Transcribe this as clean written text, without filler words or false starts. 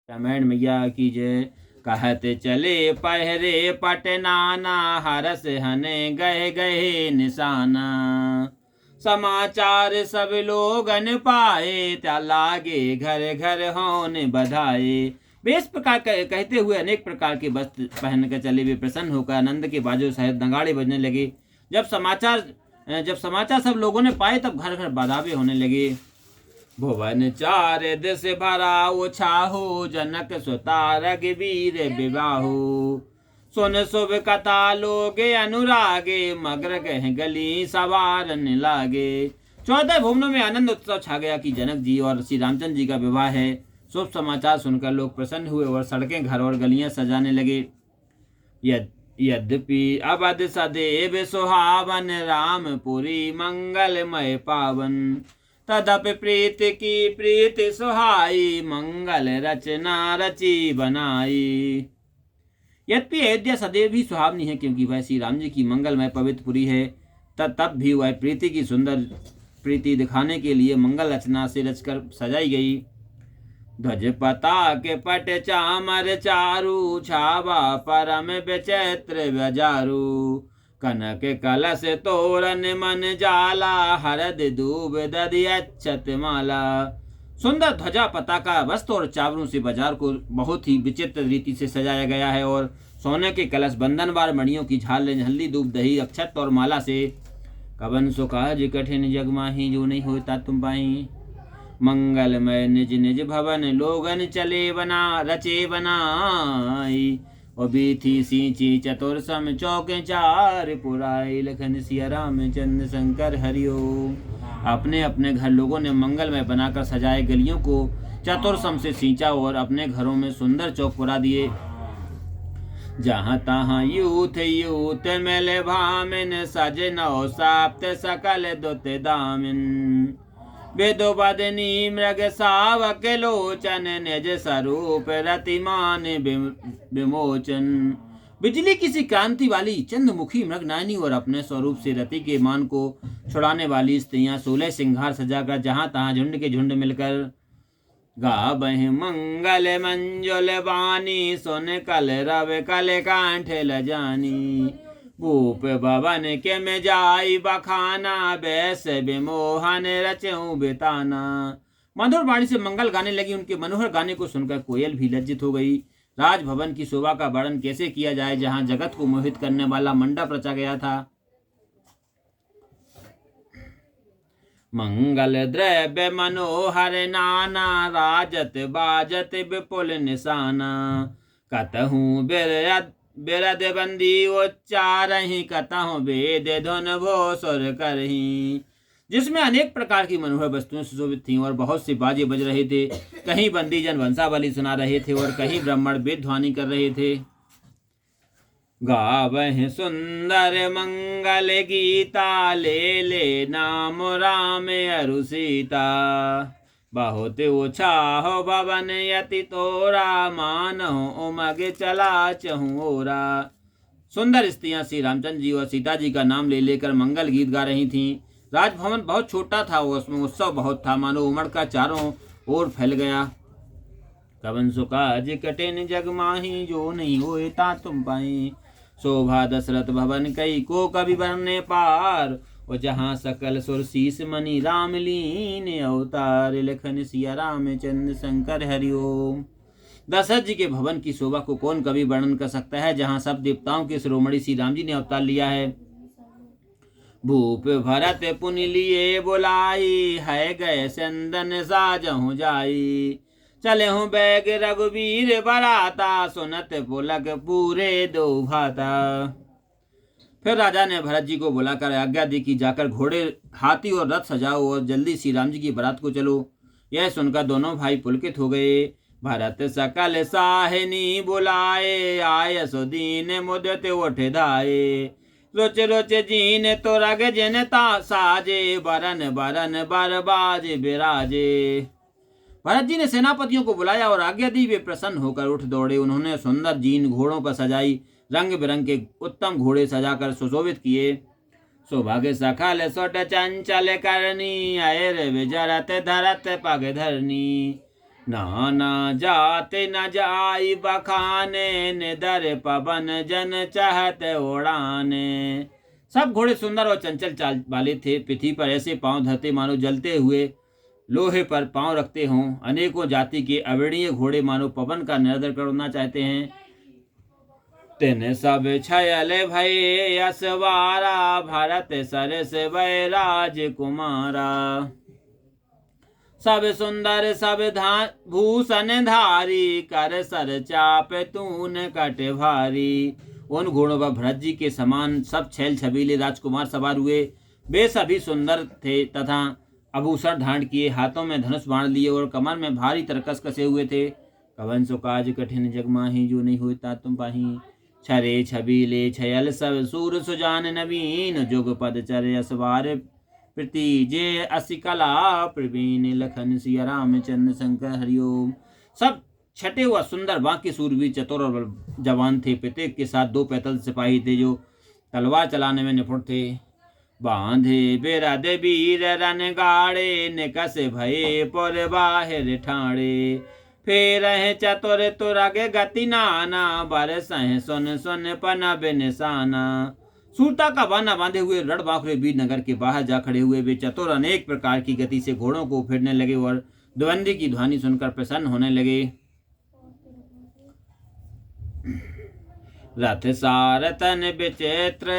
रामायण मैया की जय। कहते चले पहरे पटनाना, हरस हने गए गए निशाना। समाचार सब लोगन पाए, त्या लागे घर घर होने बधाए। वे इस प्रकार कहते हुए अनेक प्रकार के वस्त्र पहनकर चले। वे प्रसन्न होकर आनंद के बाजों सहित नगाड़े बजने लगे। जब समाचार सब लोगों ने पाए, तब घर घर बधावे होने लगे। भुवन चार दिस भरा छाहु, जनक सुता रघुवीर विवाहु। सुन शुभ कथा लोगे अनुरागे, मग्र गह गली सवारन लागे। 14 भुवनों में आनंद उत्सव छा गया कि जनक जी और श्री रामचंद्र जी का विवाह है। शुभ समाचार सुनकर लोग प्रसन्न हुए और सड़कें, घर और गलियां सजाने लगे। यद्यपि अवध सदैव सुहावन, रामपुरी मंगलमय पावन। तदपि प्रीत की प्रीति सुहाई, मंगल रचना रची बनाई। यद्यपि अयोध्या सदैव ही सुहावनी है, क्योंकि वह श्री राम जी की मंगलमय पवित्र पुरी है। तब भी वह प्रीति की सुंदर प्रीति दिखाने के लिए मंगल रचना से रचकर सजाई गई। ध्वज पताके पट चामर चारु, छावा परम विचित्र बजारू। कनक कलश तोरण मन जाला, हरद दूब दधि अक्षत माला। सुंदर ध्वजा, पताका, वस्त्र और चावरों से बाजार को बहुत ही विचित्र रीति से सजाया गया है। और सोने के कलश, बंधनवार मणियों की झाल, हल्दी दूब दही अक्षत और माला से। कवन सो काज कठिन जग माही, जो नहीं होता तुम पाई। मंगलमय निज निज भवन, लोगन चले बना रचे बनाई। और बीथी सींची चतुर सम, चौके चार पुराई। लखन सिया रामचंद्र शंकर हरिओम। अपने अपने घर लोगों ने मंगलमय बनाकर सजाए गलियों को चतुर सम से सींचा और अपने घरों में सुंदर चौक पुरा दिए। जहाँ तहाँ यूथ यूथ मेले भामिन, सज नौ साप्त सकल दुत दामिन। वेदो बदनी मृग सावक लोचन, निज स्वरूप रतिमान विमोचन। बिजली की सी क्रांति वाली चंद्रमुखी मृगनायनी और अपने स्वरूप से रति के मान को छुड़ाने वाली स्त्रियां 16 सिंगार सजाकर जहां तहां झुंड के झुंड मिलकर गावहि मंगल मंजुल वाणी। सुन कल रव कल कांठ लजानी। भूप भवन के में जाई बखाना, बैस विमोहन रचऊं बिताना। मधुर वाणी से मंगल गाने लगी। उनके मनोहर गाने को सुनकर कोयल भी लज्जित हो गई। राजभवन की शोभा का वर्णन कैसे किया जाए, जहां जगत को मोहित करने वाला मंडप रचा गया था। मंगल द्रव्य मनोहर नाना, राजत बाजत विपुल निशाना। कतहूँ बिरद बंदी उच्चारहि, कतहूँ वेद धुन भो सुर करही। जिसमें अनेक प्रकार की मनोहर वस्तुएं सुशोभित थीं और बहुत से बाजे बज रहे थे। कहीं बंदी जन वंशावली सुना रहे थे और कहीं ब्राह्मण वेद ध्वनि कर रहे थे। गावहि सुंदर मंगल गीता, ले ले नाम राम अरु सीता। बहुत उछाहो भवन यति तोरा, मानहो उमग चला चहुओरा। सुंदर स्त्रियां श्री रामचंद्र जी और सीता जी का नाम ले लेकर मंगल गीत गा रही थीं। राजभवन बहुत छोटा था और उसमें उत्सव बहुत था, मानो उमड़ का चारों ओर फैल गया। कवन सो काज कठिन जग माही, जो नहीं होए ता तुम पाई। शोभा दशरथ भवन कई को कवि बरने पार, और जहाँ सकल सुर शीस मणि राम लीन अवतार। लखन सिया रामचंद्र शंकर हरिओम। दशरथ जी के भवन की शोभा को कौन कवि वर्णन कर सकता है, जहाँ सब देवताओं के शिरोमणि श्री राम जी ने अवतार लिया है। भूप भरत पुनि लिए बुलाई, है गए चंदन साजहु जाई। चले हूँ बैग रघुवीर बराता, सुनत पुलक पूरे दो भाता। फिर राजा ने भरत जी को बुलाकर आज्ञा दी कि जाकर घोड़े, हाथी और रथ सजाओ और जल्दी श्री राम जी की बारात को चलो। यह सुनकर दोनों भाई पुलकित हो गए। भरत सकल साहिनी बुलाए, आय सुदीन मुदत उठ धाये। रोच रोच जीन तो रग जिन ता साजे, बरन बरन बरबाज बिराजे। भरत जी ने सेनापतियों को बुलाया और आज्ञा दी। वे प्रसन्न होकर उठ दौड़े। उन्होंने सुंदर जीन घोड़ों पर सजाई, रंग बिरंग के उत्तम घोड़े सजाकर सुशोभित किए। सौभाग्य सखल सोट चंचल करनी, अयर विजरत धरत पग धरनी। नाना जाते न जाई बखाने, निदर पवन जन चाहत उड़ाने। सब घोड़े सुंदर और चंचल चाल वाले थे। पृथ्वी पर ऐसे पांव धरते मानो जलते हुए लोहे पर पांव रखते हों। अनेकों जाति के अवर्णीय घोड़े मानो पवन का निरादर करना चाहते हैं। तिन सब छयल भये असवारा, भरत सरस वै राजकुमारा। सब सुंदर सब भूषण धारी, कर सर चाप तून कट भारी। उन घोड़ों पर भरत जी के समान सब छैल छबीले राजकुमार सवार हुए। वे सभी सुंदर थे तथा आभूषण धारण किए, हाथों में धनुष बाण लिए और कमर में भारी तरकस कसे हुए थे। कवन सो काज कठिन जग माही, जो नहीं होता तुम पाही। छरे छबीले छयल सब सूर सुजान नवीन, जुग पद चर असवार प्रति जे असी कला प्रवीण। लखन सिया रामचंद्र शंकर हरिओम। सब छटे हुआ सुंदर बांके सूरवीर चतुर और जवान थे। प्रत्येक के साथ 2 पैदल सिपाही थे जो तलवार चलाने में निपुण थे। बांधे बिरद वीर रन गाड़े, निकस भये पुर बाहिर ठाणे। फेर चतुर तुरग गति नाना, बरसह सुन सुन पनब निशाना। सूरता का बाना बांधे हुए रणबांकुरे वीर नगर के बाहर जा खड़े हुए। वे चतुर अनेक प्रकार की गति से घोड़ों को फेरने लगे और द्वंद्वी की ध्वनि सुनकर प्रसन्न होने लगे। रथ सारथन विचित्र